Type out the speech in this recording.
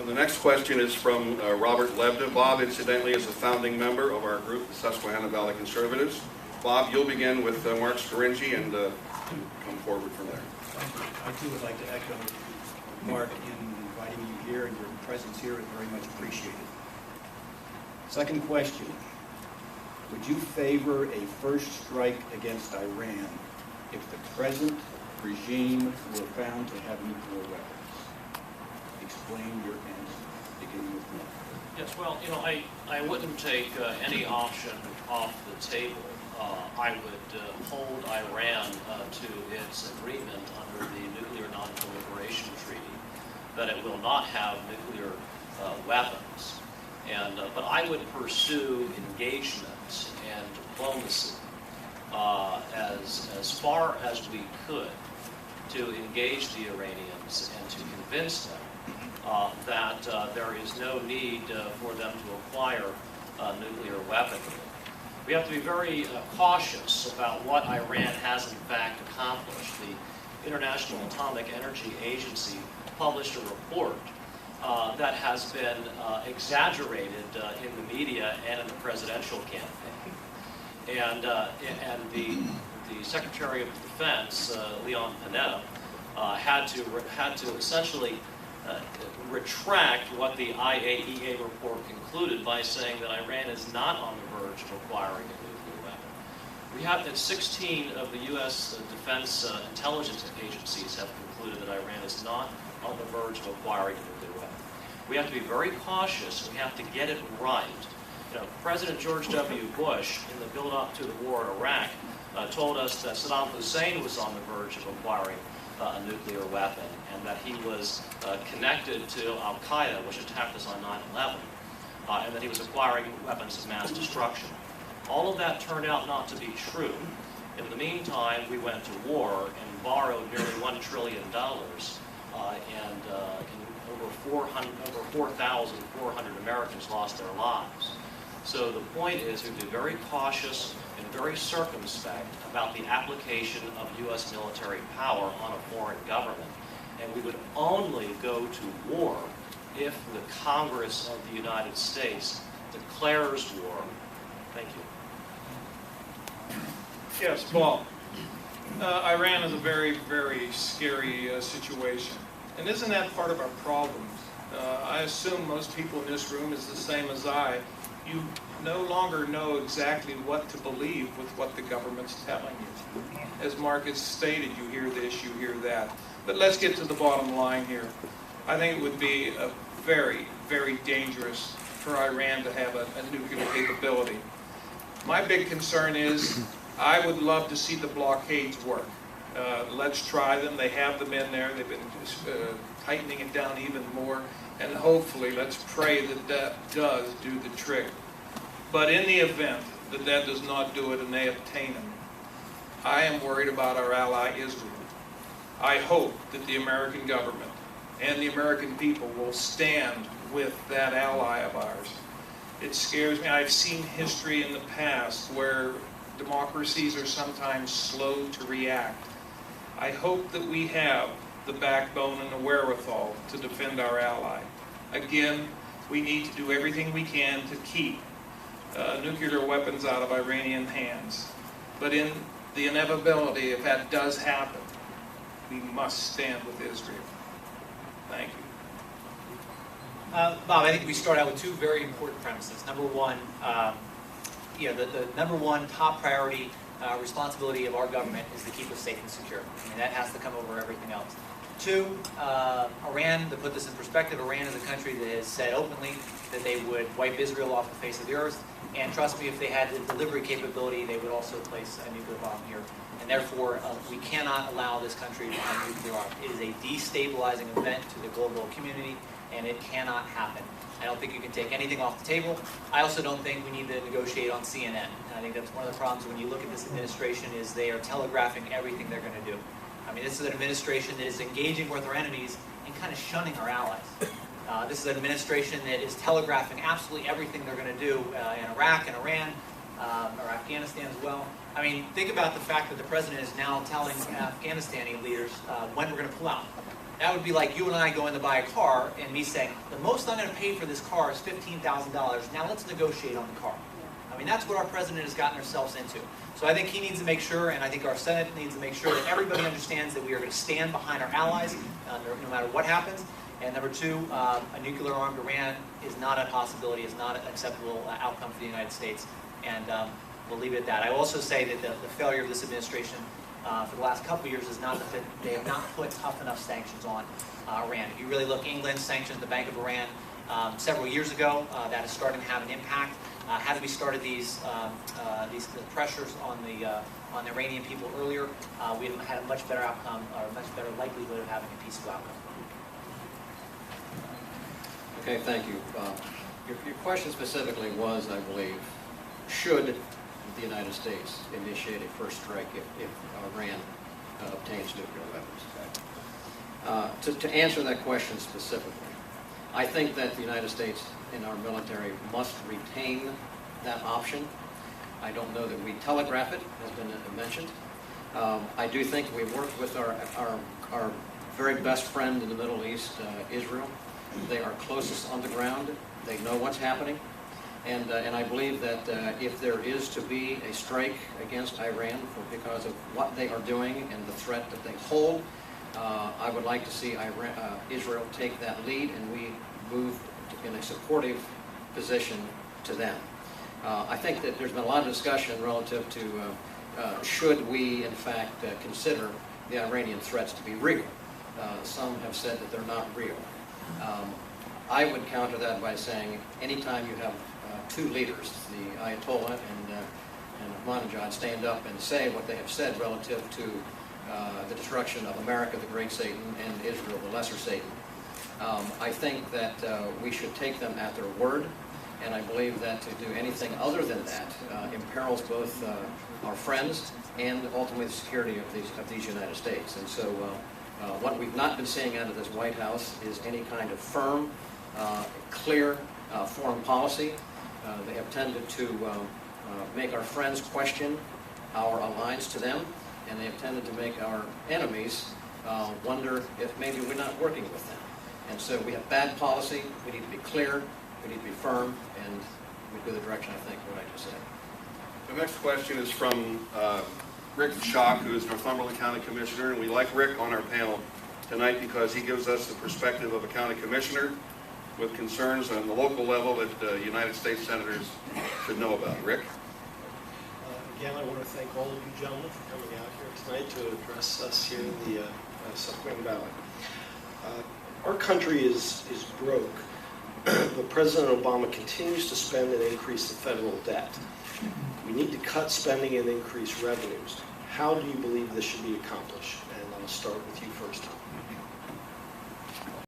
The next question is from Robert Lebda. Bob, incidentally, is a founding member of our group, the Susquehanna Valley Conservatives. Bob, you'll begin with Mark Scaringi and come forward from there. Thank you. I too would like to echo Mark in inviting you here, and your presence here is very much appreciated. Second question. Would you favor a first strike against Iran if the present regime were found to have nuclear weapons? Explain your answer, beginning with Mark. Yes, well, I wouldn't take any option off the table. I would hold Iran to its agreement under the Nuclear Non-Proliferation Treaty that it will not have nuclear weapons. But I would pursue engagement and diplomacy as far as we could to engage the Iranians and to convince them that there is no need for them to acquire nuclear weaponry. We have to be very cautious about what Iran has in fact accomplished. The International Atomic Energy Agency published a report that has been exaggerated in the media and in the presidential campaign. And the Secretary of Defense, Leon Panetta, had to essentially retract what the IAEA report concluded by saying that Iran is not on the verge of acquiring a nuclear weapon. We have that 16 of the U.S. defense intelligence agencies have concluded that Iran is not on the verge of acquiring a nuclear weapon. We have to be very cautious. We have to get it right. President George W. Bush, in the build-up to the war in Iraq, told us that Saddam Hussein was on the verge of acquiring a nuclear weapon, and that he was connected to Al-Qaeda, which attacked us on 9/11, and that he was acquiring weapons of mass destruction. All of that turned out not to be true. In the meantime, we went to war and borrowed nearly $1 trillion, and over 4,400 Americans lost their lives. So the point is to be very cautious and very circumspect about the application of U.S. military power on a foreign government. And we would only go to war if the Congress of the United States declares war. Thank you. Yes, Paul. Iran is a very, very scary situation. And isn't that part of our problem? I assume most people in this room is the same as I. You no longer know exactly what to believe with what the government's telling you. As Mark has stated, you hear this, you hear that. But let's get to the bottom line here. I think it would be very, very dangerous for Iran to have a nuclear capability. My big concern is I would love to see the blockades work. Let's try them. They have them in there. They've been tightening it down even more. And hopefully, let's pray that that does do the trick. But in the event that that does not do it and they obtain them, I am worried about our ally Israel. I hope that the American government and the American people will stand with that ally of ours. It scares me. I've seen history in the past where democracies are sometimes slow to react. I hope that we have the backbone and the wherewithal to defend our ally. Again, we need to do everything we can to keep nuclear weapons out of Iranian hands. But in the inevitability, if that does happen, we must stand with Israel. Thank you. Bob, I think we start out with two very important premises. Number one, the number one top priority responsibility of our government is to keep us safe and secure. I mean, that has to come over everything else. Two, Iran, to put this in perspective, Iran is a country that has said openly that they would wipe Israel off the face of the earth. And trust me, if they had the delivery capability, they would also place a nuclear bomb here. And therefore, we cannot allow this country to have nuclear arms. It is a destabilizing event to the global community, and it cannot happen. I don't think you can take anything off the table. I also don't think we need to negotiate on CNN. And I think that's one of the problems when you look at this administration is they are telegraphing everything they're going to do. I mean, this is an administration that is engaging with our enemies and kind of shunning our allies. This is an administration that is telegraphing absolutely everything they're going to do in Iraq and Iran, or Afghanistan as well. I mean, think about the fact that the president is now telling Afghanistani leaders when we're going to pull out. That would be like you and I going to buy a car and me saying, the most I'm going to pay for this car is $15,000. Now let's negotiate on the car. I mean, that's what our president has gotten ourselves into. So I think he needs to make sure, and I think our Senate needs to make sure that everybody understands that we are going to stand behind our allies no matter what happens. And number two, a nuclear-armed Iran is not a possibility, is not an acceptable outcome for the United States. And we'll leave it at that. I will also say that the failure of this administration for the last couple of years is not that they have not put tough enough sanctions on Iran. If you really look, England sanctioned the Bank of Iran several years ago. That is starting to have an impact. Had we started these pressures on the Iranian people earlier, we would have had a much better outcome, or a much better likelihood of having a peaceful outcome. Okay, thank you. Your question specifically was, I believe, should the United States initiate a first strike if Iran obtains nuclear weapons? To answer that question specifically, I think that the United States and our military must retain that option. I don't know that we telegraph it, has been mentioned. I do think we worked with our very best friend in the Middle East, Israel. They are closest on the ground. They know what's happening. And I believe that if there is to be a strike against Iran because of what they are doing and the threat that they hold, I would like to see Israel take that lead and we move in a supportive position to them. I think that there's been a lot of discussion relative to should we, in fact, consider the Iranian threats to be real. Some have said that they're not real. I would counter that by saying anytime you have two leaders, the Ayatollah and Ahmadinejad, stand up and say what they have said relative to the destruction of America, the great Satan, and Israel, the lesser Satan, I think that we should take them at their word, and I believe that to do anything other than that imperils both our friends and ultimately the security of these United States. And so what we've not been seeing out of this White House is any kind of firm, clear foreign policy. They have tended to make our friends question our alliance to them, and they have tended to make our enemies wonder if maybe we're not working with them. And so we have bad policy. We need to be clear. We need to be firm, and we go the direction, I think, what I just said. The next question is from Rick Schock, who is Northumberland County Commissioner, and we like Rick on our panel tonight because he gives us the perspective of a county commissioner with concerns on the local level that United States senators should know about. Rick? Again, I want to thank all of you gentlemen for coming out here tonight to address us here in the Susquehanna Valley. Our country is broke, but President Obama continues to spend and increase the federal debt. We need to cut spending and increase revenues. How do you believe this should be accomplished? And I'll start with you first, Tom.